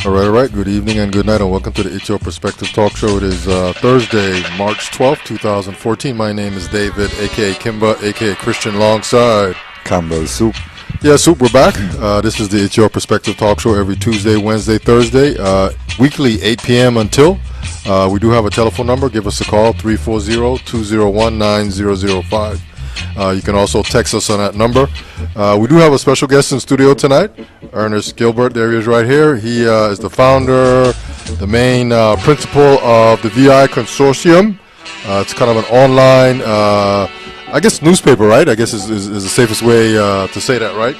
All right. Good evening and good night, and welcome to the It's Your Perspective Talk Show. It is Thursday, March 12th, 2014. My name is David, a.k.a. Kimba, a.k.a. Christian, alongside Campbell Soup. Yeah, Soup, we're back. This is the It's Your Perspective Talk Show every Tuesday, Wednesday, Thursday, weekly 8 p.m. until. We do have a telephone number. Give us a call, 340-201-9005. You can also text us on that number. We do have a special guest in studio tonight, Ernice Gilbert. There he is right here. He is the founder, the main principal of the VI Consortium. It's kind of an online, I guess, newspaper, right? I guess is the safest way to say that, right?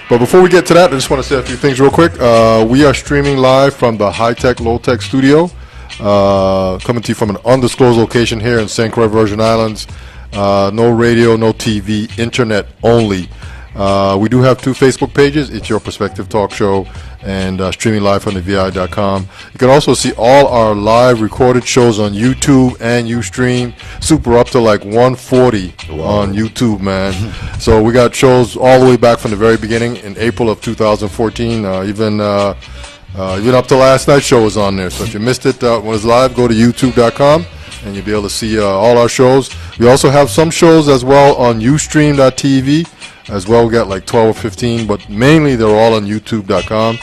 But before we get to that, I just want to say a few things real quick. We are streaming live from the High Tech, Low Tech studio. Coming to you from an undisclosed location here in St. Croix, Virgin Islands. No radio, no TV, internet only. We do have 2 Facebook pages. It's Your Perspective Talk Show and streaming live from the VI.com. You can also see all our live recorded shows on YouTube and Ustream. Super up to like 140 on YouTube, man. So we got shows all the way back from the very beginning in April of 2014. Even up to last night's show was on there. So if you missed it when it was live, go to youtube.com and you'll be able to see all our shows. We also have some shows as well on ustream.tv as well. We got like 12 or 15, but mainly they're all on youtube.com.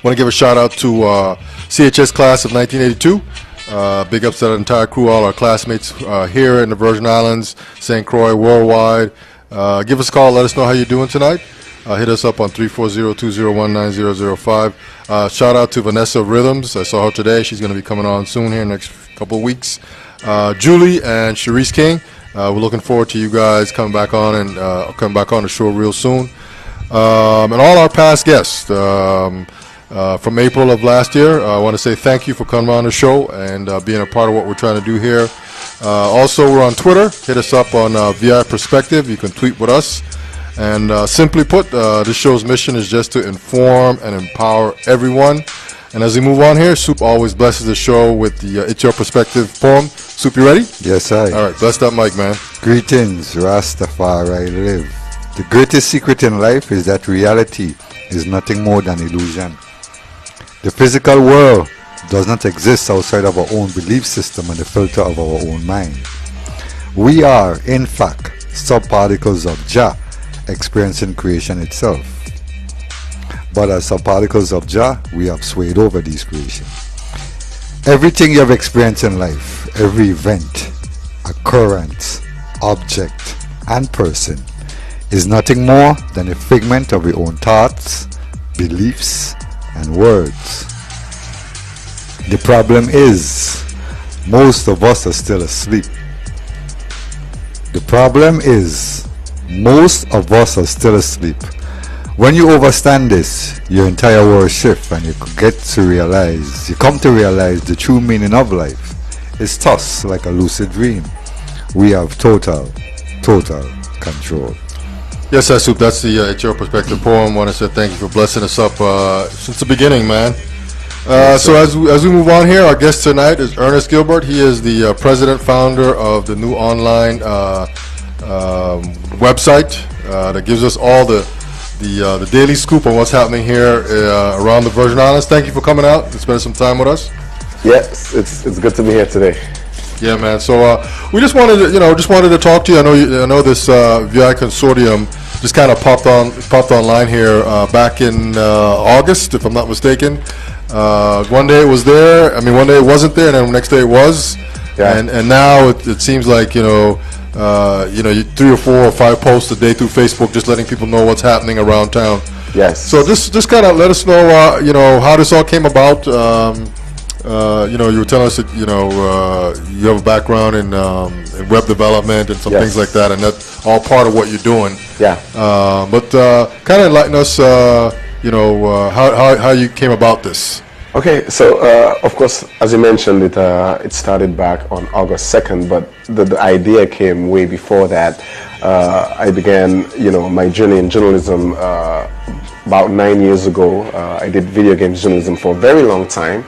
Want to give a shout out to CHS class of 1982. Big ups to the entire crew, all our classmates here in the Virgin Islands, St. Croix, worldwide. Give us a call. Let us know how you're doing tonight. Hit us up on 340-201-9005. Shout out to Vanessa Rhythms. I saw her today. She's going to be coming on soon here in the next couple of weeks. Julie and Sharice King. We're looking forward to you guys coming back on the show real soon. And all our past guests from April of last year. I want to say thank you for coming on the show and being a part of what we're trying to do here. Also, we're on Twitter. Hit us up on VI Perspective. You can tweet with us. And simply put, this show's mission is just to inform and empower everyone. And as we move on here, Soup always blesses the show with the It's Your Perspective poem. Soup, you ready? Yes, I. All right, bless that mic, man. Greetings, Rastafari live. The greatest secret in life is that reality is nothing more than illusion. The physical world does not exist outside of our own belief system and the filter of our own mind. We are, in fact, subparticles of Jah, experiencing creation itself. But as subparticles of Jah, we have swayed over these creations. Everything you have experienced in life, every event, occurrence, object, and person is nothing more than a figment of your own thoughts, beliefs, and words. The problem is, most of us are still asleep. The problem is, most of us are still asleep. When you understand this, your entire world shifts and you come to realize the true meaning of life is thus like a lucid dream. We have total control. Yes, Soup, that's the It's Your Perspective poem. I want to say thank you for blessing us up since the beginning, man. So as we move on here, our guest tonight is Ernice Gilbert. He is the president, founder of the new online website that gives us all the daily scoop on what's happening here around the Virgin Islands. Thank you for coming out and spending some time with us. Yes, it's good to be here today. Yeah, man. So we just wanted to talk to you. I know this VI Consortium just kind of popped online here back in August, if I'm not mistaken. One day it was there. I mean, one day it wasn't there, and then the next day it was. Yeah. And now it seems like you 3 or 4 or 5 posts a day through Facebook, just letting people know what's happening around town. Yes. So just kind of let us know, how this all came about. You were telling us that you have a background in web development and some things like that, and that's all part of what you're doing. Yeah. But kind of enlighten us, how you came about this. Okay, so of course, as you mentioned, it started back on August 2nd, but the idea came way before that. I began, my journey in journalism about 9 years ago. I did video games journalism for a very long time,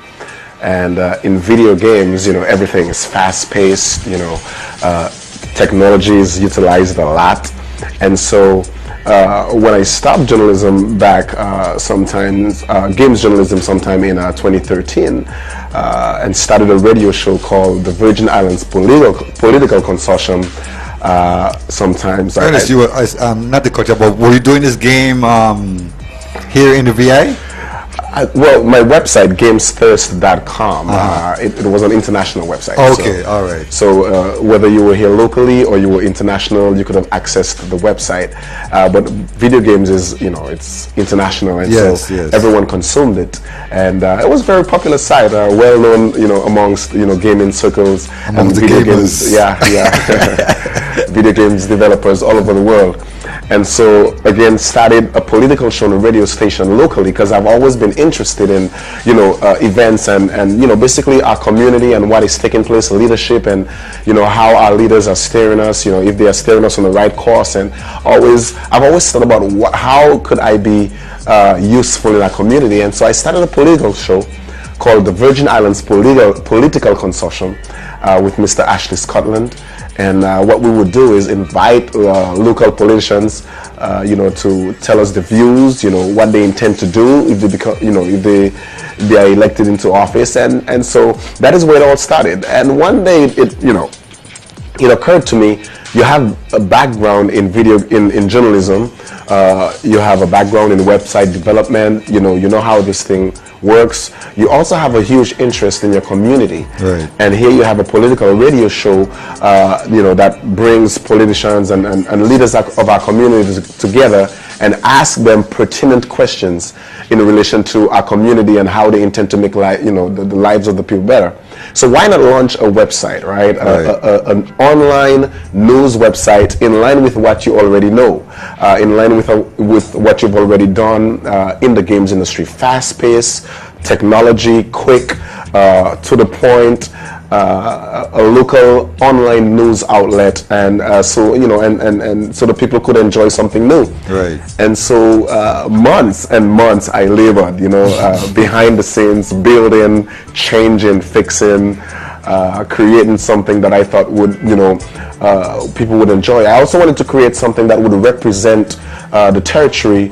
and in video games, everything is fast-paced. Technology is utilized a lot, and so when I stopped journalism back games journalism sometime in 2013, and started a radio show called the Virgin Islands Political Consortium. Sometimes Ernest, you were not the coach, but were you doing this game here in the VI? Well, my website, gamesthirst.com, it was an international website. Okay, so, all right. So whether you were here locally or you were international, you could have accessed the website. But video games is, it's international, and yes, so everyone consumed it. And it was a very popular site, well known, amongst, gaming circles amongst and video gamers. games. Yeah. Video games developers all over the world. And so, again, started a political show on a radio station locally, because I've always been interested in, events and basically our community and what is taking place, leadership, and, how our leaders are steering us, if they are steering us on the right course. And I've always thought about how could I be useful in our community. And so I started a political show called the Virgin Islands Political Consortium with Mr. Ashley Scotland. And what we would do is invite local politicians, to tell us the views, what they intend to do if they become, if they are elected into office, and so that is where it all started. And one day, it occurred to me, you have a background in in journalism, you have a background in website development, you know how this thing works. You also have a huge interest in your community, right. And here you have a political radio show, that brings politicians and leaders of our communities together and ask them pertinent questions in relation to our community and how they intend to make the lives of the people better. So why not launch a website, right? An online news website in line with what you already know, in line with what you've already done in the games industry. Fast-paced, technology, quick, to the point, a local online news outlet, and so so the people could enjoy something new. Right. And so months and months I labored, behind the scenes, building, changing, fixing, creating something that I thought would, people would enjoy. I also wanted to create something that would represent the territory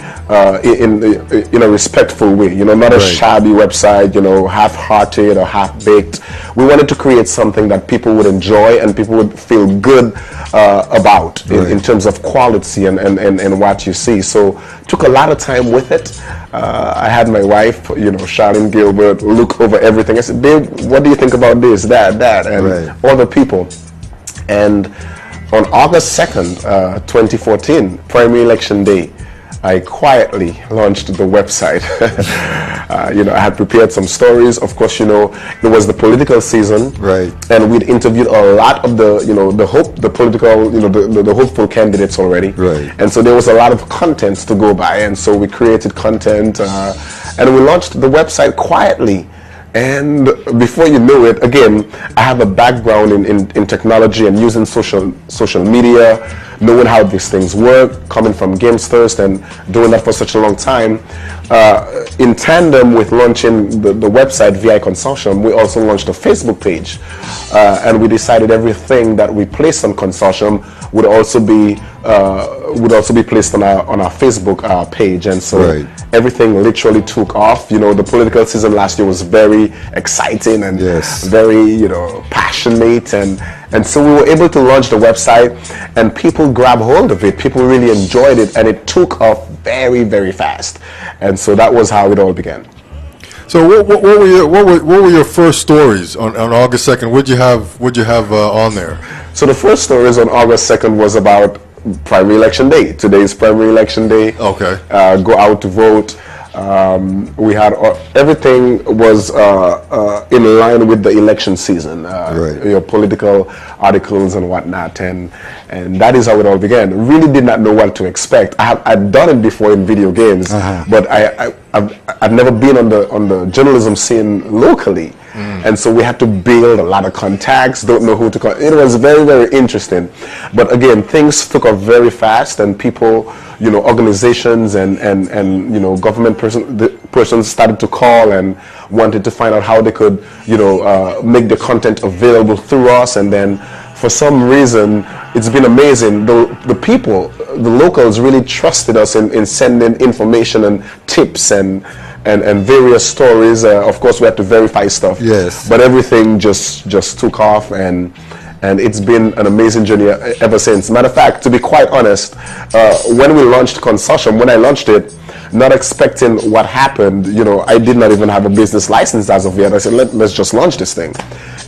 in a respectful way, not a shabby website, half-hearted or half-baked. We wanted to create something that people would enjoy and people would feel good about in terms of quality and what you see. So took a lot of time with it. I had my wife, Charlene Gilbert, look over everything. I said, babe, what do you think about this, that, and all the people. And on August 2nd, 2014, primary election day, I quietly launched the website. I had prepared some stories. Of course, it was the political season, right? And we'd interviewed a lot of the hopeful candidates already, right? And so there was a lot of contents to go by, and so we created content, and we launched the website quietly. And before you know it, again, I have a background in technology and using social media, knowing how these things work, coming from Games Thirst and doing that for such a long time. In tandem with launching the website VI Consortium, we also launched a Facebook page. And we decided everything that we placed on Consortium would also be placed on our Facebook page. And so everything literally took off. The political season last year was very exciting and very, passionate, and so we were able to launch the website, and people grabbed hold of it. People really enjoyed it, and it took off very, very fast. And so that was how it all began. So what were your first stories on August 2nd? What'd you have on there? So the first stories on August 2nd was about primary election day. Today is primary election day. Okay. Go out to vote. We had everything was in line with the election season, your political articles and whatnot, and that is how it all began. Really did not know what to expect. I'd done it before in video games, but I've never been on the journalism scene locally. And so we had to build a lot of contacts, don't know who to call. It was very, very interesting. But again, things took off very fast, and people, organizations and government persons started to call and wanted to find out how they could, make the content available through us. And then for some reason, it's been amazing. The people, the locals really trusted us in sending information and tips and various stories. Of course, we had to verify stuff. Yes. But everything just took off, and it's been an amazing journey ever since. Matter of fact, to be quite honest, when we launched Consortium, when I launched it, not expecting what happened, I did not even have a business license as of yet. I said, let's just launch this thing.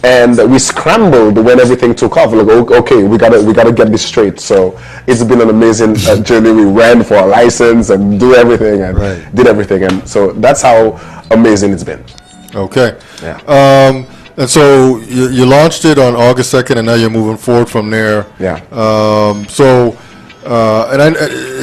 And we scrambled when everything took off. Like, okay, we gotta get this straight. So it's been an amazing journey. We ran for a license and did everything, and so that's how amazing it's been. Okay. Yeah. And so you launched it on August 2nd, and now you're moving forward from there. Yeah.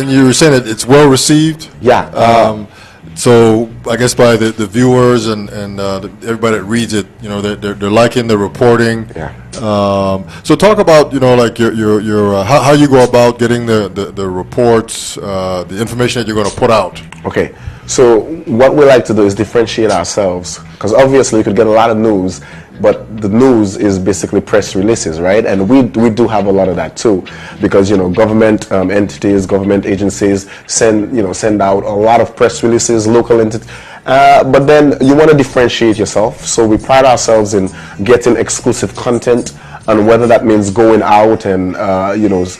And you were saying it's well received. Yeah. So I guess by the viewers and everybody that reads it, they're liking the reporting. Yeah. So talk about like your how you go about getting the reports, the information that you're going to put out. Okay. So what we like to do is differentiate ourselves, because obviously you could get a lot of news, but the news is basically press releases, right? And we do have a lot of that too, because government entities, government agencies send out a lot of press releases, local entities. But then you want to differentiate yourself, so we pride ourselves in getting exclusive content, and whether that means going out and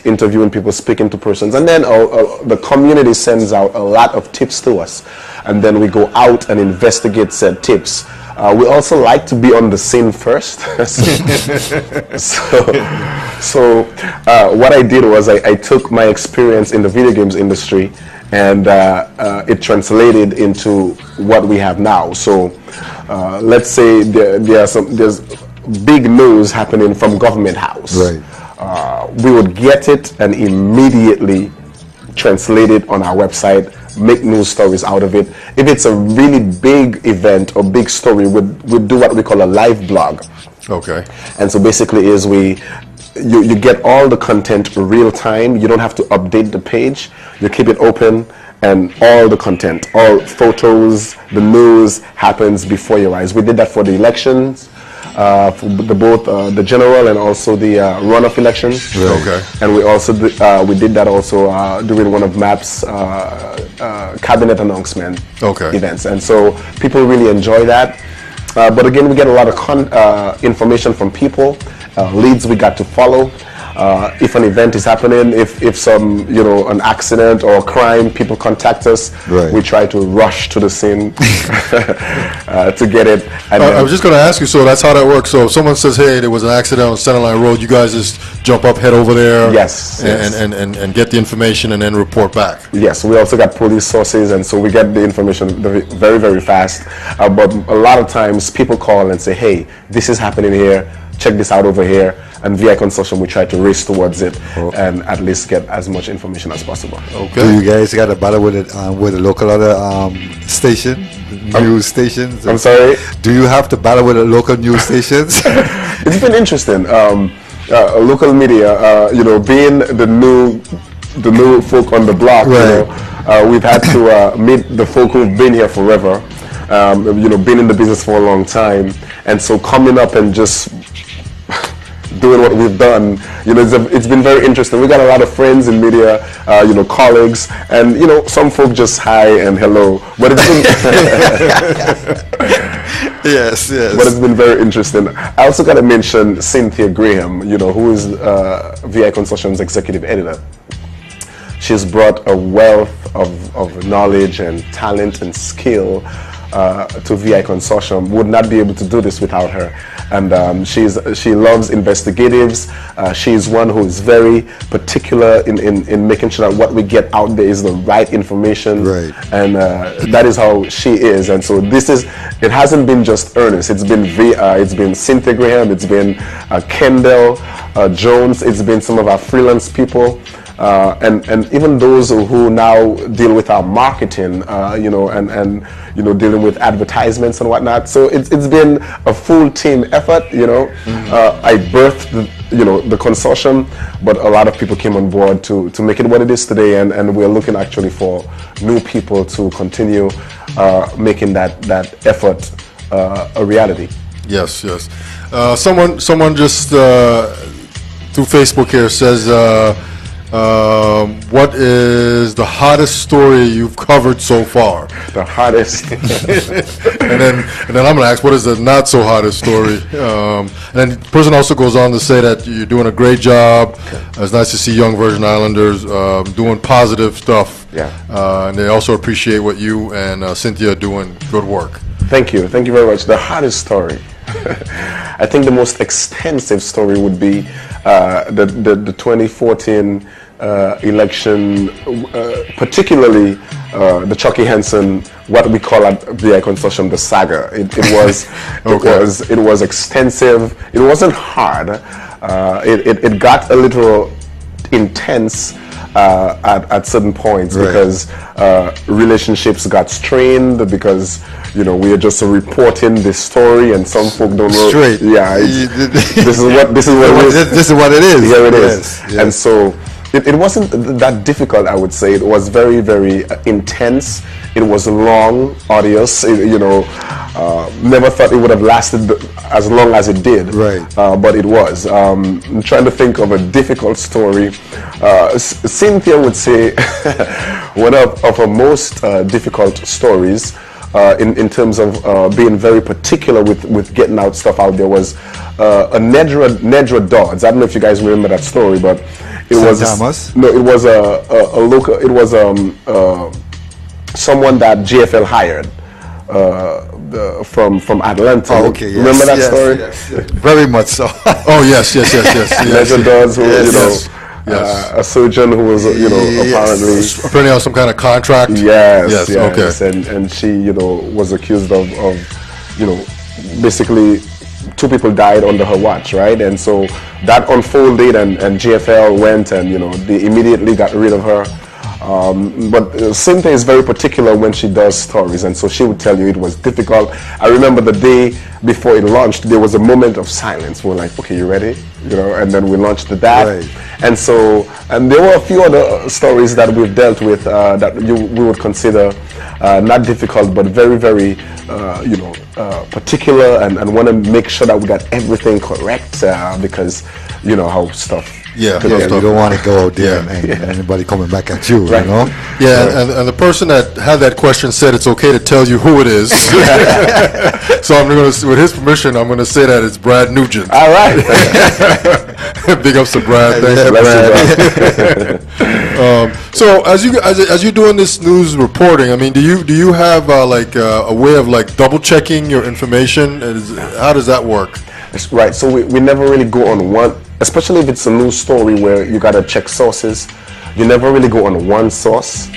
interviewing people, speaking to persons, and then the community sends out a lot of tips to us, and then we go out and investigate said tips. We also like to be on the scene first. so what I did was I took my experience in the video games industry, and it translated into what we have now. So let's say there's big news happening from government house. Right. We would get it and immediately translate it on our website, make news stories out of it. If it's a really big event or big story, we'd do what we call a live blog. Okay. And so basically is you get all the content real time. You don't have to update the page. You keep it open, and all the content, all photos, the news happens before your eyes. We did that for the elections, for both the general and also the runoff elections. Right. Okay. And we also we did that also during one of MAP's cabinet announcement events, and so people really enjoy that. But again, we get a lot of information from people, leads we got to follow. If an event is happening, if some an accident or a crime, people contact us. Right. We try to rush to the scene to get it. And I was just going to ask you, so that's how that works. So if someone says, hey, there was an accident on Center Line Road, you guys just jump up, head over there, yes, and get the information and then report back. Yes, we also got police sources, and so we get the information very, very fast. But a lot of times people call and say, hey, this is happening here, check this out over here. And via Consortium, we try to race towards it and at least get as much information as possible. Okay. Do you guys got a battle with the local other station, news stations? I'm sorry? Do you have to battle with the local news stations? It's been interesting. Local media, being the new folk on the block, right. We've had to meet the folk who've been here forever, been in the business for a long time, and so coming up and just doing what we've done, it's been very interesting. We got a lot of friends in media, colleagues, and some folk just hi and hello. But it's been yes. But it's been very interesting. I also got to mention Cynthia Graham, who is VI Consortium's executive editor. She's brought a wealth of knowledge and talent and skill to VI Consortium. Would not be able to do this without her. And she loves investigatives. She's one who is very particular in making sure that what we get out there is the right information. Right. And that is how she is. And so it hasn't been just Ernice. It's been Cynthia Graham. It's been Kendall Jones. It's been some of our freelance people. And even those who now deal with our marketing, and dealing with advertisements and whatnot. So it's been a full team effort. I birthed the consortium, but a lot of people came on board to make it what it is today, and we're looking actually for new people to continue making that effort a reality. Yes. Someone just through Facebook here says, what is the hottest story you've covered so far? The hottest. and then I'm going to ask, what is the not so hottest story? And then the person also goes on to say that you're doing a great job. It's nice to see young Virgin Islanders doing positive stuff. Yeah. And they also appreciate what you and Cynthia are doing. Good work. Thank you. Thank you very much. The hottest story. I think the most extensive story would be the 2014 election, particularly the Chucky Henson, what we call at VI Consortium the saga. It was it was extensive. It wasn't hard. It got a little intense at certain points, right, because relationships got strained, because we are just reporting this story, and some folk don't know. Straight. Yeah. This is what it is. Here it is. Yes. And so it wasn't that difficult, I would say. It was very, very intense. It was long, arduous. Never thought it would have lasted as long as it did. Right. But it was. I'm trying to think of a difficult story. Cynthia would say one of her most difficult stories, in terms of being very particular with getting out stuff out there, was a Nedra Dodds. I don't know if you guys remember that story, but it was a local. It was someone that GFL hired from Atlanta. Oh, okay. Yes, remember that story? Yes. Very much so. Oh yes. Nedra Dodds, who a surgeon who was apparently on some kind of contract. Yes. Okay. And she was accused of basically 2 people died under her watch, right? And so that unfolded, and GFL went and they immediately got rid of her. But Cynthia is very particular when she does stories, and so she would tell you it was difficult. I remember the day before it launched, there was a moment of silence. We're like, okay, you ready? And then we launched that. Right. And so, and there were a few other stories that we've dealt with that we would consider not difficult, but very, very, particular, and want to make sure that we got everything correct, because how stuff. You don't want to go out there and anybody coming back at you, right. Yeah, and the person that had that question said it's okay to tell you who it is. So I'm going to, with his permission, I'm going to say that it's Brad Nugent. All right. Big ups to Brad. Thanks, Brad. So as you're doing this news reporting, I mean, do you have a way of double checking your information? How does that work? Right. So we never really go on one. Especially if it's a news story where you gotta check sources, you never really go on one source.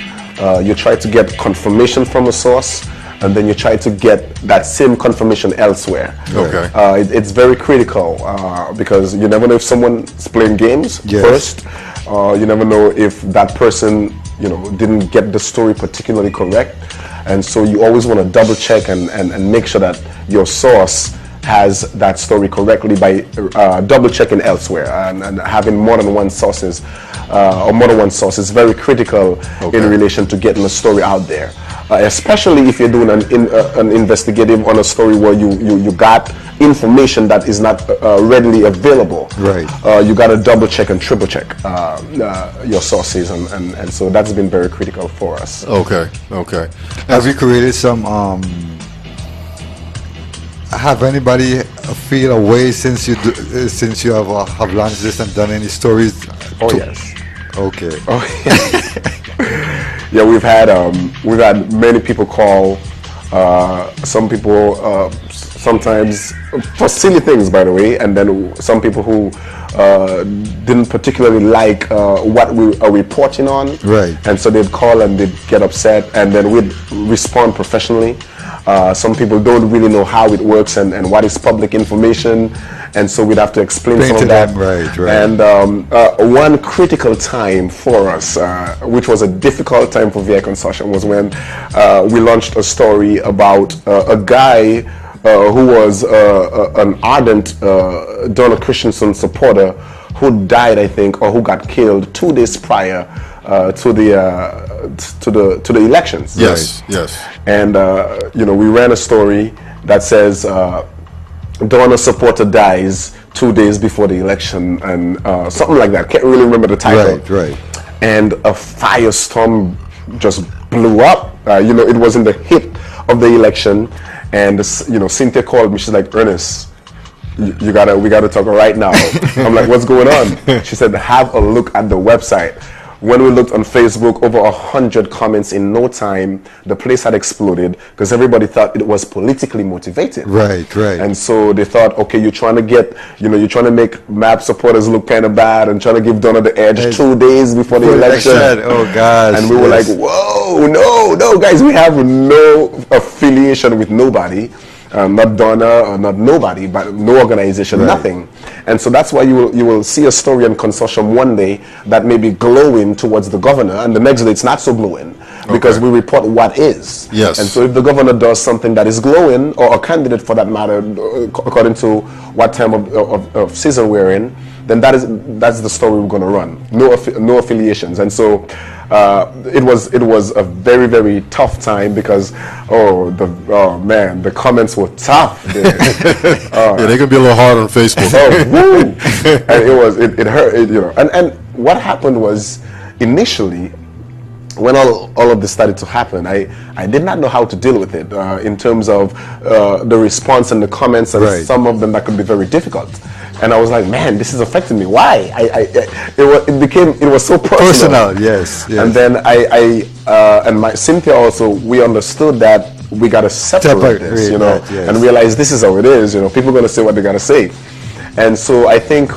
You try to get confirmation from a source, and then you try to get that same confirmation elsewhere. Okay. It's very critical because you never know if someone's playing games first. You never know if that person didn't get the story particularly correct, and so you always want to double check and make sure that your source has that story correctly by double checking elsewhere, and having more than one sources or more than one source is very critical in relation to getting a story out there, especially if you're doing an investigative on a story where you got information that is not readily available. Right. You got to double check and triple check your sources, and so that's been very critical for us. Okay. Have you created some have anybody feel a way since you have launched this and done any stories? Oh yes. Okay. Oh, yeah, we've had many people call. Some people sometimes for silly things, by the way, and then some people who didn't particularly like what we are reporting on. Right. And so they'd call and they'd get upset, and then we'd respond professionally. Some people don't really know how it works and what is public information, and so we'd have to explain some of that. Right. And one critical time for us, which was a difficult time for VI Consortium, was when we launched a story about a guy who was an ardent Donald Christensen supporter who died, I think, or who got killed 2 days prior to the elections. Yes. And we ran a story that says Donald supporter dies 2 days before the election, and something like that. Can't really remember the title. Right. And a firestorm just blew up. It was in the heat of the election, and Cynthia called me. She's like, Ernice, we gotta talk right now. I'm like, what's going on? She said, have a look at the website. When we looked on Facebook, over 100 comments in no time. The place had exploded because everybody thought it was politically motivated. Right. And so they thought, okay, you're trying to make MAP supporters look kind of bad and trying to give Donna the edge 2 days before the election. Oh, gosh. And we were like, whoa, no, guys, we have no affiliation with nobody. Not Donna or not nobody, but no organization, nothing. And so that's why you will see a story on consortium one day that may be glowing towards the governor, and the next day it's not so glowing because we report what is. Yes. And so if the governor does something that is glowing, or a candidate for that matter, according to what time of season we're in, then that's the story we're going to run. No affiliations. And so it was a very, very tough time because man, the comments were tough. Yeah, they can be a little hard on Facebook. And it hurt. And what happened was, initially, when all of this started to happen, I did not know how to deal with it in terms of the response and the comments, and some of them that could be very difficult. And I was like, man, this is affecting me. Why? It was so personal. Yes. And then and Cynthia also, we understood that we got to separate this, and realize this is how it is. People are going to say what they got to say. And so I think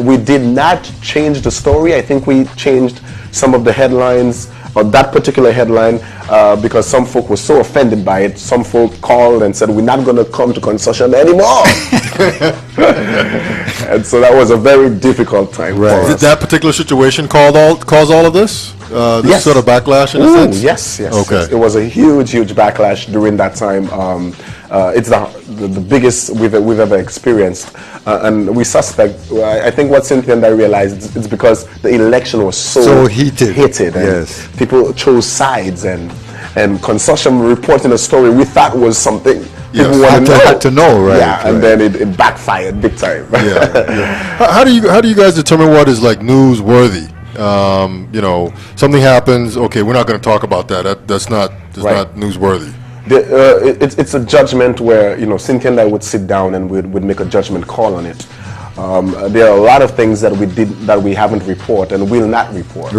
we did not change the story. I think we changed some of the headlines, or that particular headline, because some folk were so offended by it. Some folk called and said, we're not going to come to consortium anymore. And so that was a very difficult time for us. Did that particular situation cause all of this? This sort of backlash in a sense? Yes. Okay. Yes. It was a huge backlash during that time. It's the biggest we've ever experienced. And we suspect, I think what Cynthia and I realized, it's because the election was so heated. And people chose sides, and consortium reporting a story we thought was something people had to know, right? Yeah, and then it backfired big time. How do you guys determine what is like newsworthy? Something happens. Okay, we're not going to talk about that. That's not newsworthy. It's a judgment where Cynthia and I would sit down and we'd make a judgment call on it. There are a lot of things that we did that we haven't reported and will not report,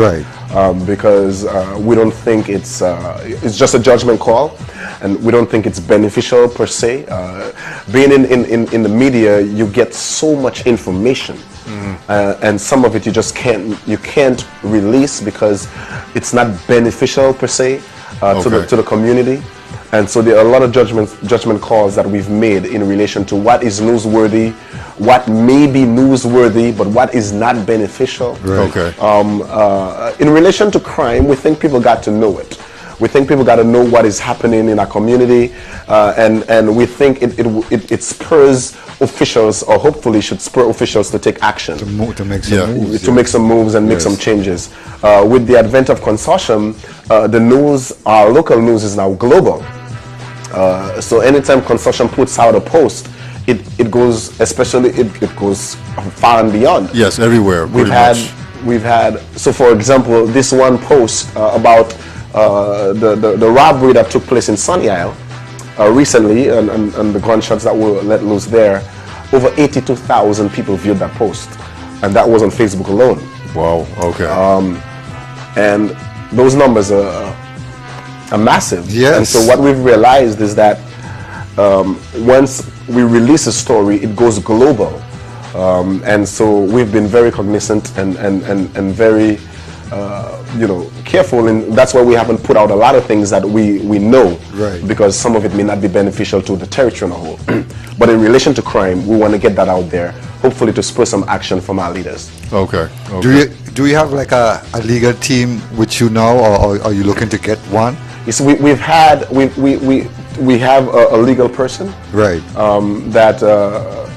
because we don't think it's just a judgment call, and we don't think it's beneficial per se. Being in the media, you get so much information. And some of it you just can't release because it's not beneficial per se to the community. And so there are a lot of judgment calls that we've made in relation to what is newsworthy, what may be newsworthy, but what is not beneficial. In relation to crime, we think people got to know it. We think people got to know what is happening in our community, and we think it spurs officials, or hopefully should spur officials to take action, to make some moves, make some moves and make some changes. With the advent of consortium, the news, our local news, is now global. So anytime consortium puts out a post, it goes far and beyond. Yes, everywhere. We've had. So for example, this one post about the robbery that took place in Sunny Isle recently, and the gunshots that were let loose there, over 82,000 people viewed that post, and that was on Facebook alone. Wow. Okay. And those numbers are massive. Yes. And so what we've realized is that once we release a story, it goes global. And so we've been very cognizant and very careful, and that's why we haven't put out a lot of things that we know, because some of it may not be beneficial to the territory on a whole. But in relation to crime, we want to get that out there, hopefully to spur some action from our leaders. Okay. Do you have like a legal team with you now, or are you looking to get one? Yes, we have a legal person, that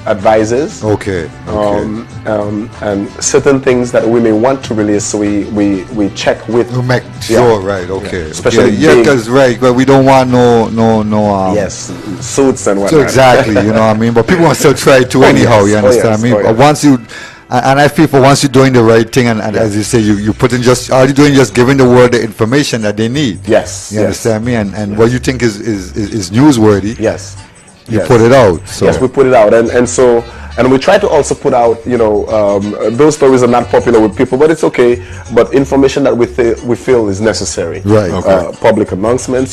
advises. Okay. And certain things that we may want to release, so we check with. To make sure, right? Okay. Especially because well, we don't want no yes, suits and whatnot. So exactly, you know what I mean. But people want to still try to anyhow. Yes. You understand me? But once you and I feel for once you're doing the right thing, and as you say, you put in just all you're doing is just giving the world the information that they need. Yes. You understand me? And what you think is newsworthy. Yes. You put it out. So. Yes, we put it out, and we try to also put out, those stories are not popular with people, but it's okay. But information that we feel is necessary. Right. Okay. Public announcements,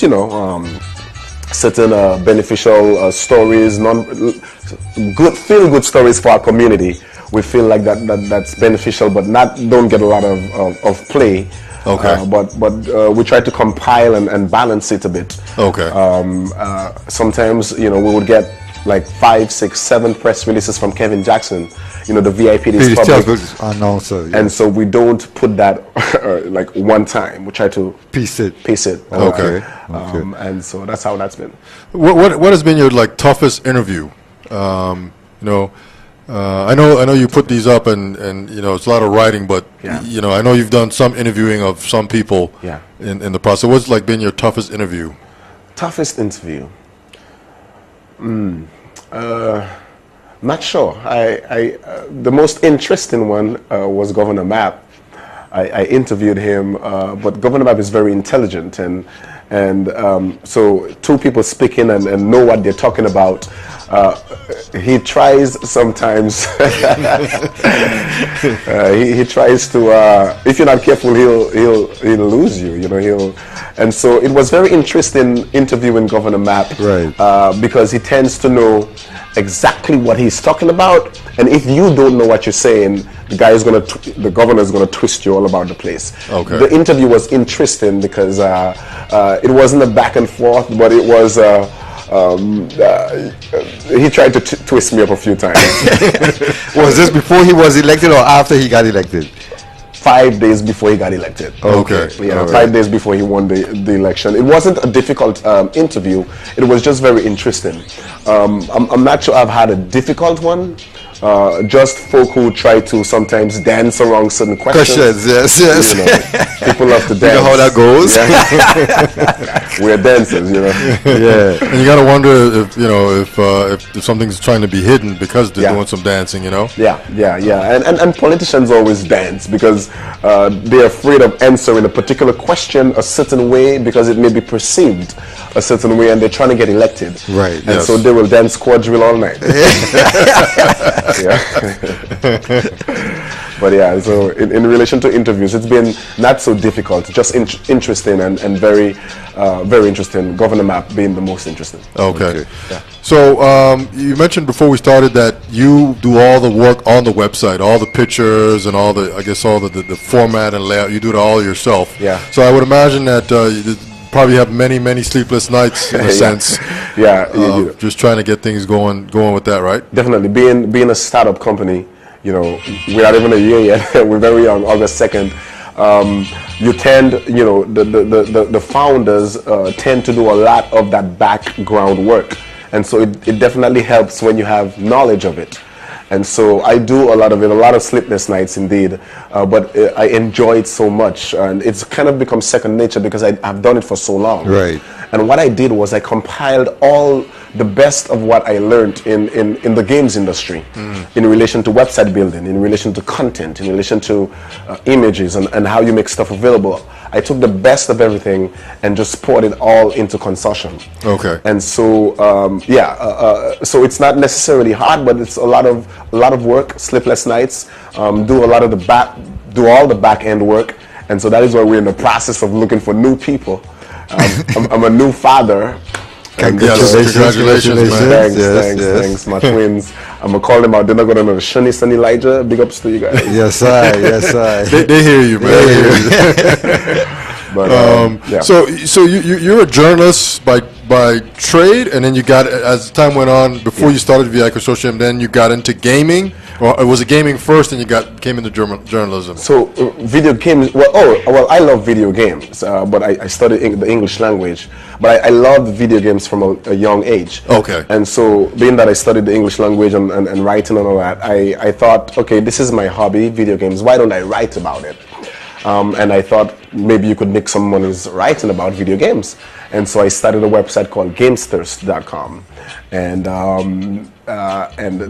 certain beneficial stories, feel good stories for our community. We feel like that's beneficial, but don't get a lot of play. Okay. But we try to compile and balance it a bit. Okay. Sometimes we would get like 5, 6, 7 press releases from Kevin Jackson, the VIP public announcer. Yes. And so we don't put that like one time. We try to piece it. Okay. And so that's how that's been. What has been your toughest interview? I know you put these up and it's a lot of writing, but I know you've done some interviewing of some people in the process. What's been your toughest interview? Toughest interview? Not sure. The most interesting one was Governor Mapp. I interviewed him, but Governor Mapp is very intelligent, and so two people speaking and know what they're talking about. He tries sometimes. he tries to. If you're not careful, he'll lose you. And so it was very interesting interviewing Governor Mapp, right? Because he tends to know exactly what he's talking about, and if you don't know what you're saying, the governor is gonna twist you all about the place. Okay. The interview was interesting because it wasn't a back and forth, but it was. He tried to twist me up a few times. Was this before he was elected or after he got elected? 5 days before he got elected. Okay. Yeah, 5 days before he won the election. It wasn't a difficult interview. It was just very interesting. I'm not sure I've had a difficult one. Just folk who try to sometimes dance around certain questions. Yes. People love to dance. You know how that goes. Yeah. We're dancers, Yeah. And you gotta wonder if something's trying to be hidden because they're doing some dancing, Yeah. And politicians always dance because they're afraid of answering a particular question a certain way because it may be perceived a certain way, and they're trying to get elected. Right. And so they will dance quadrille all night. Yeah. But yeah, so in relation to interviews, it's been not so difficult, just interesting and very very interesting. Governor Mapp being the most interesting. Okay. Yeah. So you mentioned before we started that you do all the work on the website, all the pictures and all the format and layout. You do it all yourself. Yeah. So I would imagine that you probably have many sleepless nights in a sense. Yeah. Just trying to get things going with that, right? Definitely. Being a startup company, we're not even a year yet. We're very young, August 2nd. You tend, the founders tend to do a lot of that background work. And so it definitely helps when you have knowledge of it. And so I do a lot of it, a lot of sleepless nights indeed, but I enjoy it so much. And it's kind of become second nature because I've done it for so long. Right. And what I did was I compiled all the best of what I learned in the games industry in relation to website building, in relation to content, in relation to images and how you make stuff available. I took the best of everything and just poured it all into consortium. Okay. And so so it's not necessarily hard, but it's a lot of work, sleepless nights, do all the back end work, and so that is why we're in the process of looking for new people. I'm a new father. Congratulations, man. Thanks, my twins. I'm gonna call them out. They're not gonna know Ernice and Elijah. Big ups to you guys. Yes, I. They hear you, man. But So you're a journalist by by trade, and then you got, as time went on, before you started VI Consortium, then you got into gaming, or was it gaming first, and you came into journalism? So video games. Well, I love video games, but I studied the English language. But I loved video games from a young age. Okay. And so, being that I studied the English language and writing and all that, I thought, okay, this is my hobby, video games. Why don't I write about it? And I thought maybe you could make some money writing about video games. And so I started a website called gamesthirst.com. And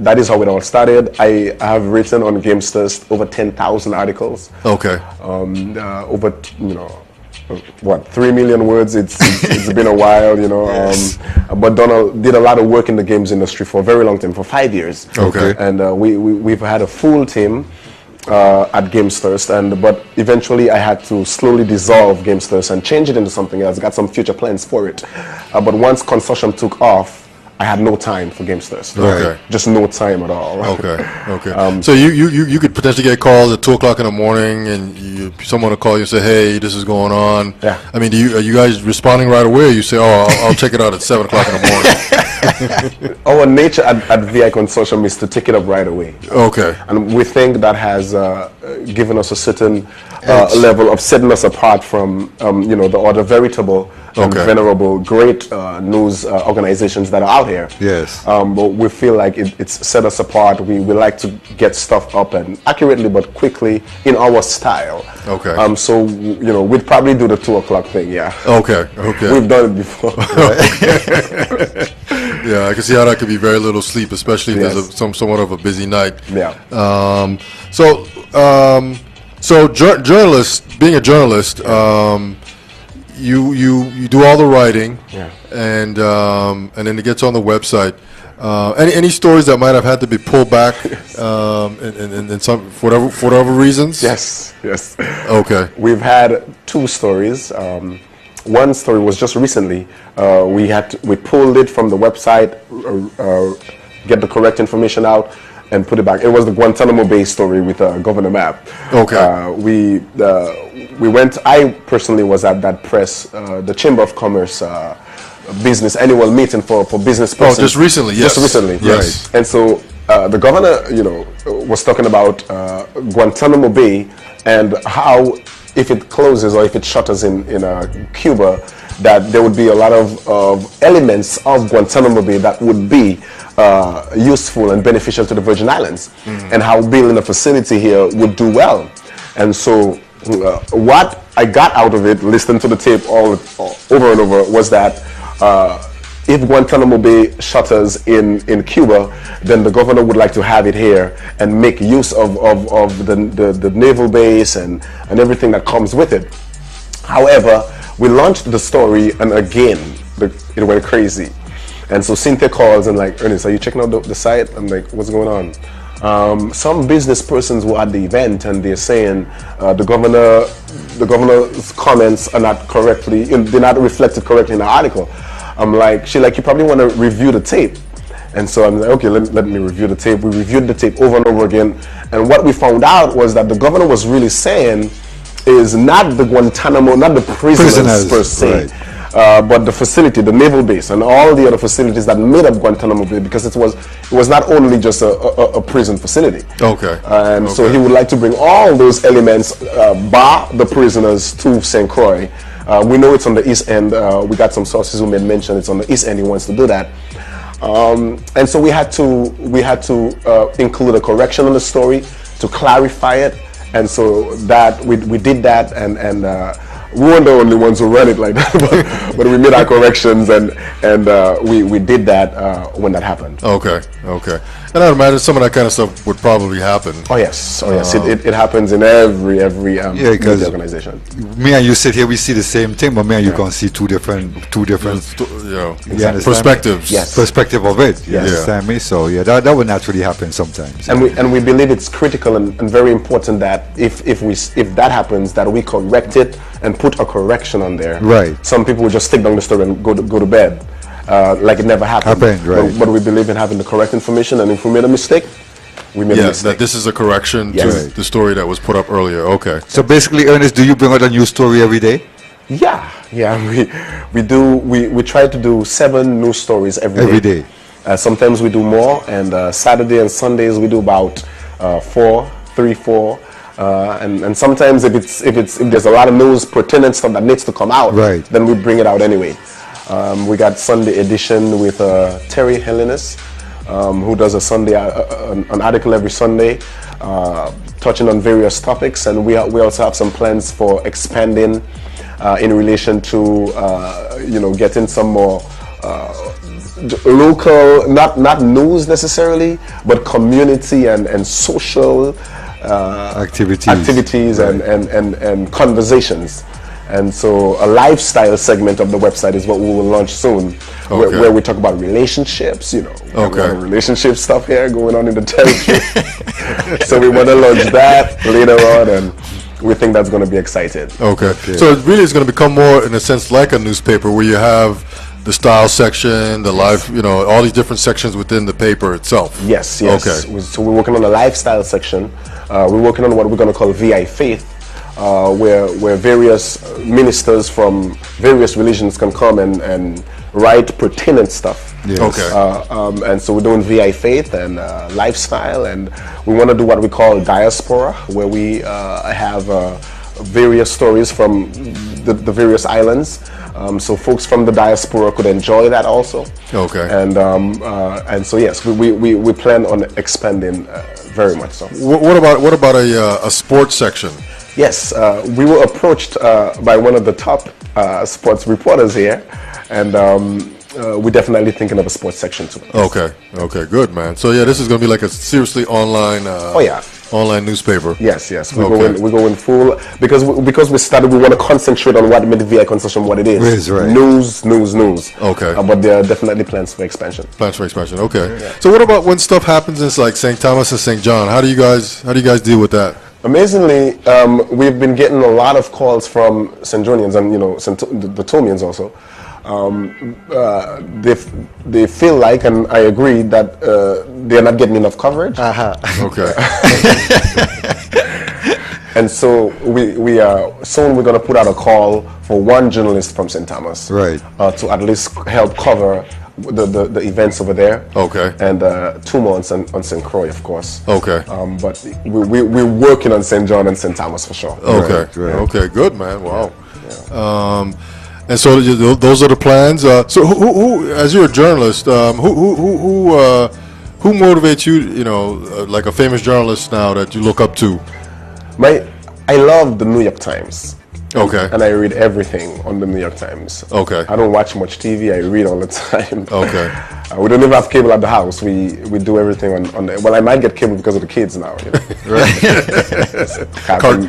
that is how it all started. I have written on Gamesthirst over 10,000 articles. Okay. Over, 3 million words. It's been a while, Yes. But did a lot of work in the games industry for a very long time, for 5 years. Okay. And we've had a full team at Gamesthirst, but eventually I had to slowly dissolve Gamesthirst and change it into something else. Got some future plans for it. But once consortium took off, I had no time for Gamesthirst. Okay. Just no time at all. Okay. So you could potentially get calls at 2 o'clock in the morning, and someone will call you and say, "Hey, this is going on." Yeah. I mean, are you guys responding right away? Or you say, "Oh, I'll check it out at 7 o'clock in the morning." Our nature at VI Consortium is to take it up right away. Okay. And we think that has given us a certain level of setting us apart from, the other veritable and venerable great news organizations that are out here. Yes. But we feel like it's set us apart. We like to get stuff up and accurately but quickly in our style. Okay. So, we'd probably do the 2 o'clock thing, yeah. Okay. We've done it before. Yeah, I can see how that could be very little sleep, especially if there's somewhat of a busy night. Yeah. Journalist, being a journalist, you do all the writing, and then it gets on the website. Any stories that might have had to be pulled back, in some for whatever reasons? Yes. Okay. We've had 2 stories. One story was just recently. We pulled it from the website, get the correct information out, and put it back. It was the Guantanamo Bay story with Governor Mapp. Okay. We went. I personally was at that press, the Chamber of Commerce business annual meeting for business persons. Oh, just recently. Yes. Just recently. Yes. Right. And so the governor, was talking about Guantanamo Bay and how, if it closes or if it shutters in Cuba, that there would be a lot of elements of Guantanamo Bay that would be useful and beneficial to the Virgin Islands, and how building a facility here would do well. And so what I got out of it, listening to the tape all over and over, was that if Guantanamo Bay shutters in Cuba, then the governor would like to have it here and make use of the naval base and everything that comes with it. However, we launched the story, and again, it went crazy. And so Cynthia calls and like, "Ernice, are you checking out the site?" I'm like, "What's going on?" Some business persons were at the event, and they're saying the governor's comments are not correctly, they're not reflected correctly in the article. I'm like, she's like, "You probably want to review the tape." And so I'm like, okay, let me review the tape. We reviewed the tape over and over again, and what we found out was that the governor was really saying is not the Guantanamo, not the prisoners per se, right. but the facility, the naval base, and all the other facilities that made up Guantanamo Bay, because it was not only just a prison facility. Okay. And so he would like to bring all those elements, bar the prisoners, to St. Croix. We know it's on the east end. We got some sources who made mention it's on the east end. He wants to do that. And so we had to include a correction on the story to clarify it. And so that we did that, and we weren't the only ones who ran it like that, but we made our corrections, and we did that when that happened. Okay. And I'd imagine some of that kind of stuff would probably happen. Oh yes. It happens in every media organization. Me and you sit here, we see the same thing, but me and you can see two different perspectives. Yes. Perspective of it. You Yes. understand me? So that would naturally happen sometimes. And we believe it's critical and very important that if that happens, that we correct it and put a correction on there. Right. Some people will just take down the story and go to bed. Like it never happened. Right. But we believe in having the correct information, and if we made a mistake, we made a Yes, mistake. that this is a correction Yes. to the story that was put up earlier. Okay. So basically, Ernest, do you bring out a new story every day? Yeah, Yeah, we try to do 7 news stories every day. Sometimes we do more, and Saturday and Sundays we do about 4, 3, 4. And sometimes if there's a lot of news pertinent stuff that needs to come out, right, then we bring it out anyway. We got Sunday edition with Terry Ernice, who does an article every Sunday, touching on various topics, and we also have some plans for expanding in relation to getting some more local, not news necessarily, but community and social activities right, and conversations. And so a lifestyle segment of the website is what we will launch soon, where we talk about relationships, relationship stuff here going on in the territory. So we want to launch that later on, and we think that's going to be exciting. Okay. So it really is going to become more, in a sense, like a newspaper, where you have the style section, the life, all these different sections within the paper itself. Yes. Okay. So we're working on the lifestyle section. We're working on what we're going to call VI Faith, where various ministers from various religions can come and write pertinent stuff. Yes. Okay. And so we're doing VI Faith and lifestyle, and we want to do what we call diaspora, where we have various stories from the various islands. So folks from the diaspora could enjoy that also. Okay. And so yes, we plan on expanding very much so. What about a sports section? Yes, we were approached by one of the top sports reporters here, and we're definitely thinking of a sports section too. Okay, good, man. So yeah, this is going to be like a seriously online. Online newspaper. Yes. We go in full because we started. We want to concentrate on what made VI Consortium what it is. Right. News. Okay. But there are definitely plans for expansion. Okay. Yeah. So what about when stuff happens in like St. Thomas and St. John? How do you guys deal with that? Amazingly, we've been getting a lot of calls from St. Johnians and the Thomians also. They feel like, and I agree, that they're not getting enough coverage. Okay. And so we soon we're going to put out a call for one journalist from St. Thomas, right, to at least help cover the events over there. Okay. And 2 months on St. Croix, of course. Okay. But we're working on St. John and St. Thomas for sure. Okay. Right. Okay. Good, man. Wow. Yeah. And so those are the plans. So who, as you're a journalist, who motivates you? Like a famous journalist now that you look up to. I love the New York Times. Okay. And I read everything on the New York Times. Okay. I don't watch much TV. I read all the time. Okay. We don't even have cable at the house. We do everything on the. Well, I might get cable because of the kids now. Right.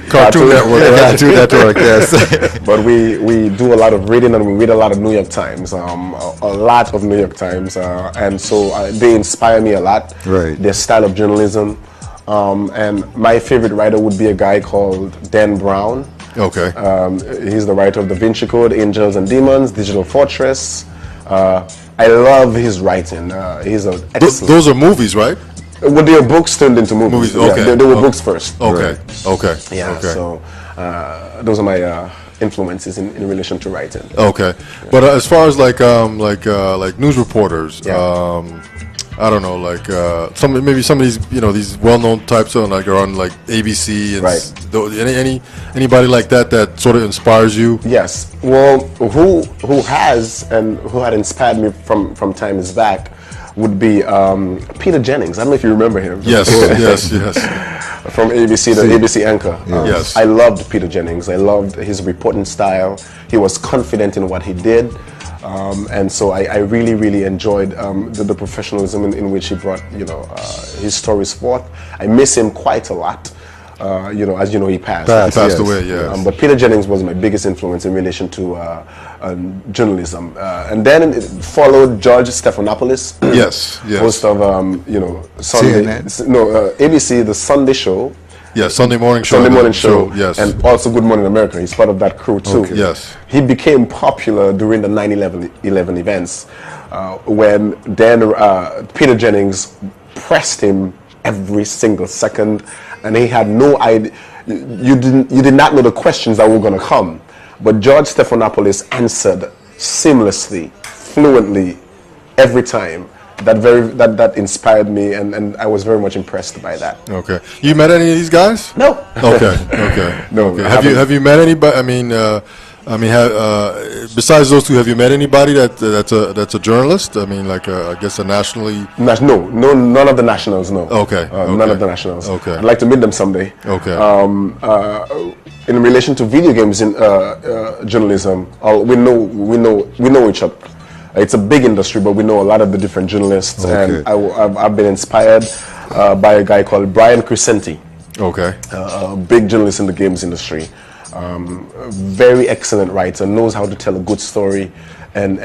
Cartoon Network. Cartoon Network. Yes. But we do a lot of reading, and we read a lot of New York Times. A lot of New York Times, and so they inspire me a lot. Right. Their style of journalism, and my favorite writer would be a guy called Dan Brown. Okay. He's the writer of Da Vinci Code, Angels and Demons, Digital Fortress. I love his writing. He's an excellent. Those are movies, right? Well, they are books turned into movies. Okay. Yeah, they were books first. Okay. Right. Okay. Yeah. Okay. So those are my influences in relation to writing. Okay. Yeah. But as far as like news reporters, I don't know, like some of these these well-known types are on like ABC and right. Anybody like that sort of inspires you? Yes. Well, who has and who had inspired me from times back would be Peter Jennings. I don't know if you remember him. Yes. Yes. From ABC, the ABC anchor. Yes. I loved Peter Jennings. I loved his reporting style. He was confident in what he did. And so I really, really enjoyed the professionalism in which he brought, his stories forth. I miss him quite a lot. As you know, he passed. He passed away, yes. But Peter Jennings was my biggest influence in relation to journalism. And then it followed George Stephanopoulos. Yes. Host of, Sunday, ABC, the Sunday show. Yes, Sunday morning show. Yes. And also Good Morning America. He's part of that crew too. Okay. Yes. He became popular during the 9/11 events when Peter Jennings pressed him every single second, and he had no idea. You did not know the questions that were going to come, but George Stephanopoulos answered seamlessly, fluently, every time. That inspired me, and I was very much impressed by that. Okay. You met any of these guys? No. Okay. Okay. No. Okay. Have you met anybody? Besides those two, have you met anybody that's a journalist? I mean, like I guess a nationally. No, none of the nationals. No. Okay. None of the nationals. Okay. I'd like to meet them someday. Okay. In relation to video games in journalism, we know each other. It's a big industry, but we know a lot of the different journalists, and I've been inspired by a guy called Brian Crescenti. Okay. A big journalist in the games industry. Very excellent writer, knows how to tell a good story, and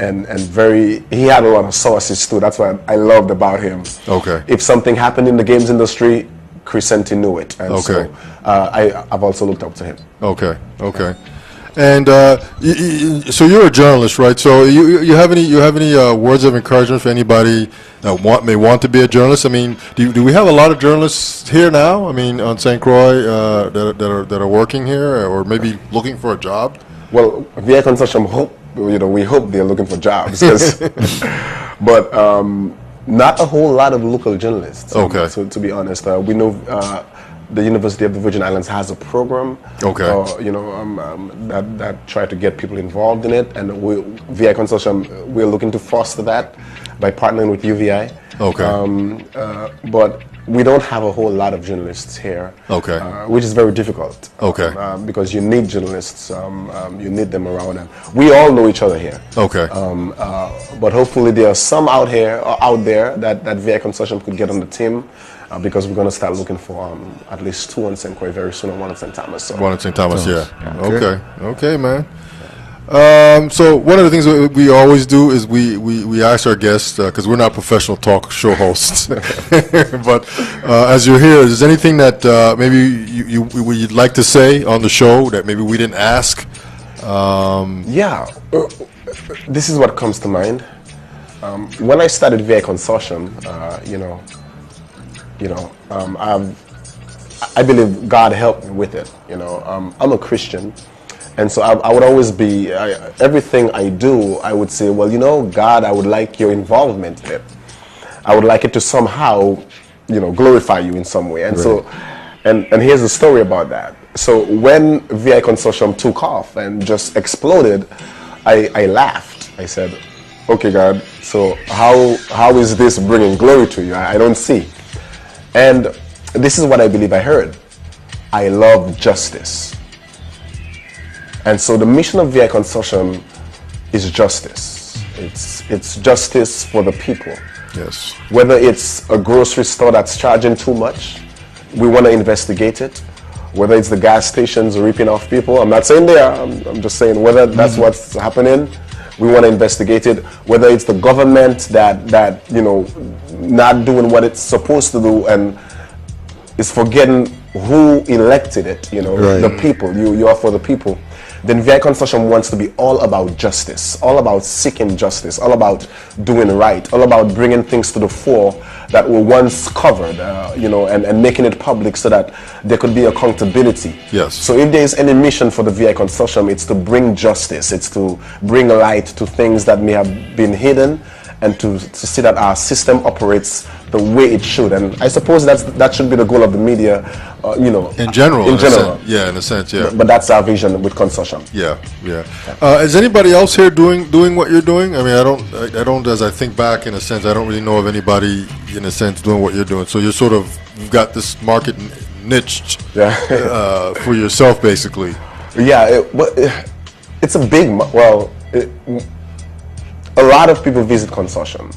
he had a lot of sources too. That's what I loved about him. Okay. If something happened in the games industry, Crescenti knew it, and so I've also looked up to him. Okay. Okay. And so you're a journalist, right? So you have any words of encouragement for anybody that may want to be a journalist? I mean, do we have a lot of journalists here now? I mean, on St. Croix that are working here, or maybe looking for a job? Well, VI Consortium we hope they're looking for jobs, but not a whole lot of local journalists. Okay. So to be honest, we know. The University of the Virgin Islands has a program, that try to get people involved in it, and VI Consortium, we're looking to foster that by partnering with UVI. Okay. But we don't have a whole lot of journalists here. Okay. Which is very difficult. Okay. Because you need journalists, you need them around, and we all know each other here. Okay. But hopefully there are some out there that VI Consortium could get on the team. Because we're going to start looking for at least 2 on St. Croix very soon, and 1 on St. Thomas. So. 1 on St. Thomas, yeah. Okay, man. So one of the things we always do is we ask our guests, because we're not professional talk show hosts, but as you're here, is there anything that maybe you'd like to say on the show that maybe we didn't ask? This is what comes to mind. When I started VI Consortium, I believe God helped me with it. I'm a Christian, and so I would always be everything I do. I would say, well, God, I would like your involvement in it. I would like it to somehow, glorify you in some way. And so, and here's the story about that. So when VI Consortium took off and just exploded, I laughed. I said, okay, God, so how is this bringing glory to you? I don't see. And this is what I believe I heard. I love justice. And so the mission of VI Consortium is justice. It's justice for the people. Yes. Whether it's a grocery store that's charging too much, we want to investigate it. Whether it's the gas stations ripping off people, I'm not saying they are, I'm just saying whether that's what's happening, we want to investigate it. Whether it's the government that not doing what it's supposed to do and is forgetting who elected it, the people, you are for the people, then VI Consortium wants to be all about justice, all about seeking justice, all about doing right, all about bringing things to the fore that were once covered, and making it public so that there could be accountability. Yes. So if there is any mission for the VI Consortium, it's to bring justice, it's to bring light to things that may have been hidden, and to see that our system operates the way it should. And I suppose that should be the goal of the media, in general. In a sense, yeah. But that's our vision with Consortium. Yeah. Is anybody else here doing what you're doing? I mean, I don't. As I think back, in a sense, I don't really know of anybody, in a sense, doing what you're doing. So you've got this market niched for yourself, basically. Yeah, it's a big. A lot of people visit Consortium.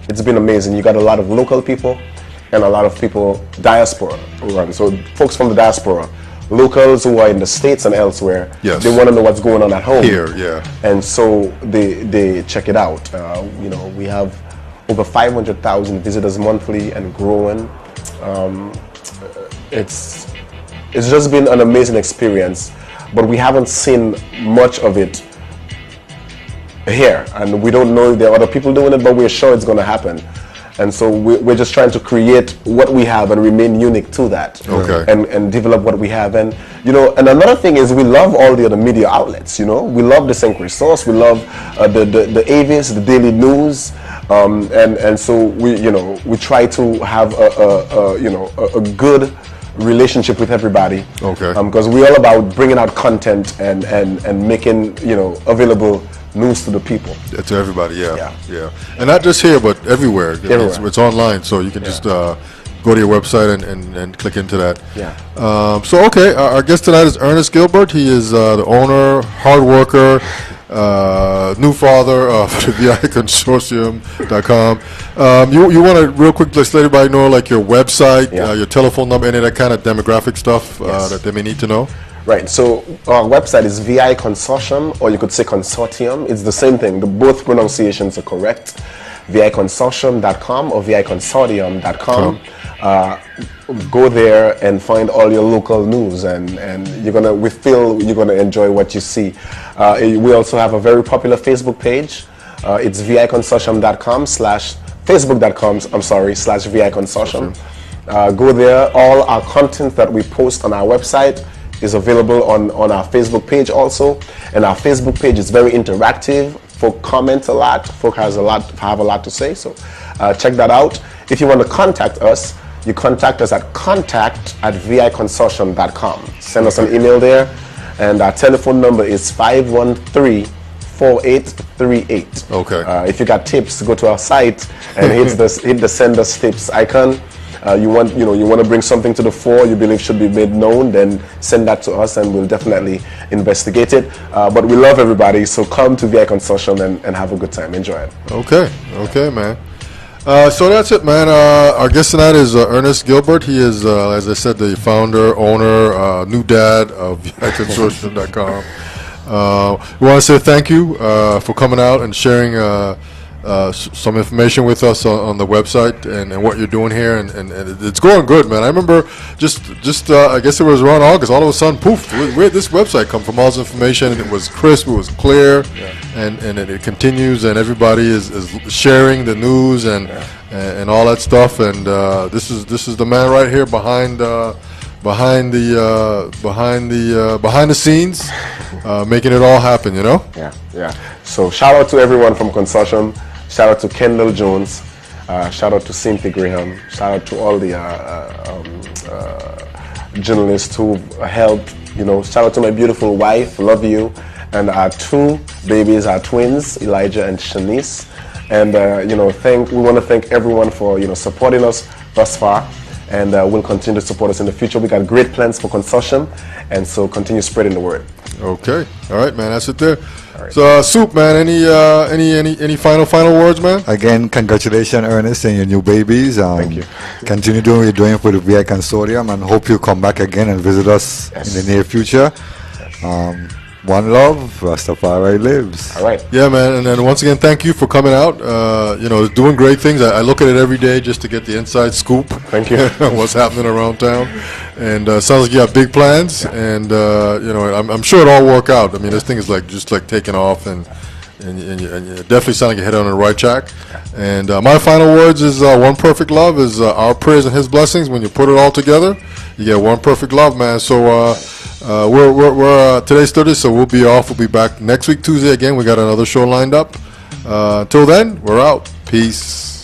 It's been amazing. You got a lot of local people and a lot of people diaspora who run. So folks from the diaspora, locals who are in the States and elsewhere, they want to know what's going on at home. Here, yeah. And so they check it out. We have over 500,000 visitors monthly and growing. It's just been an amazing experience, but we haven't seen much of it here, and we don't know if there are other people doing it, but we're sure it's going to happen. And so we're just trying to create what we have and remain unique to that. Okay. And develop what we have. And, and another thing is we love all the other media outlets, We love the St. Resource, we love the Avis, the Daily News. And so we try to have a good relationship with everybody. Okay. Because we're all about bringing out content and making available news to the people. To everybody, yeah. And not just here, but everywhere. It's online, so you can just go to your website and click into that. Yeah. So okay, our guest tonight is Ernice Gilbert. He is the owner, hard worker, new father of the VIConsortium.com. You want to real quick just let everybody know like your website, your telephone number, any of that kind of demographic stuff that they may need to know? Right, so our website is VI Consortium, or you could say Consortium. It's the same thing. Both pronunciations are correct. VIConsortium.com or VIConsortium.com. Go there and find all your local news, and we feel you're gonna enjoy what you see. We also have a very popular Facebook page. It's VIConsortium.com /Facebook.com/VIConsortium. Go there. All our content that we post on our website is available on our Facebook page also, and our Facebook page is very interactive. Folk comment a lot. Folk have a lot to say. So check that out. If you want to contact us, you contact us at contact@viconsortium.com. Send us an email there, and our telephone number is 513-4838. Okay. If you got tips, go to our site and hit the send us tips icon. You want to bring something to the fore you believe should be made known, then send that to us and we'll definitely investigate it. But we love everybody, so come to VI Consortium and have a good time. Enjoy it. Okay, man. So that's it, man. Our guest tonight is Ernice Gilbert. He is, as I said, the founder, owner, new dad of VIConsortium.com. We want to say thank you for coming out and sharing some information with us on the website and what you're doing here, and it's going good, man. I remember just I guess it was around August, all of a sudden, poof, where did this website come from? All this information, and it was crisp, it was clear, and it continues, and everybody is sharing the news and all that stuff, and this is the man right here behind the scenes, making it all happen, Yeah. So shout out to everyone from Consortium. Shout out to Kendall Jones. Shout out to Cynthia Graham. Shout out to all the journalists who helped. Shout out to my beautiful wife. Love you. And our two babies, our twins, Elijah and Shanice. And we want to thank everyone for supporting us thus far. And will continue to support us in the future. We got great plans for Consortium, and so continue spreading the word. Okay, all right, man. That's it there. All right. So, Soup, man. Any final words, man? Again, congratulations, Ernest, and your new babies. Thank you. Continue doing what you're doing for the VI Consortium, and hope you come back again and visit us in the near future. One love, Rastafari lives. All right. Yeah, man. And then once again, thank you for coming out. Doing great things. I look at it every day just to get the inside scoop. Thank you. What's happening around town. And sounds like you have big plans. And, I'm sure it'll all work out. I mean, this thing is just taking off. And you definitely sound like you're headed on the right track. And my final words is one perfect love is our prayers and his blessings. When you put it all together, you get one perfect love, man. So, we're today's Thursday, so we'll be off. We'll be back next week, Tuesday again. We got another show lined up. Till then, we're out. Peace.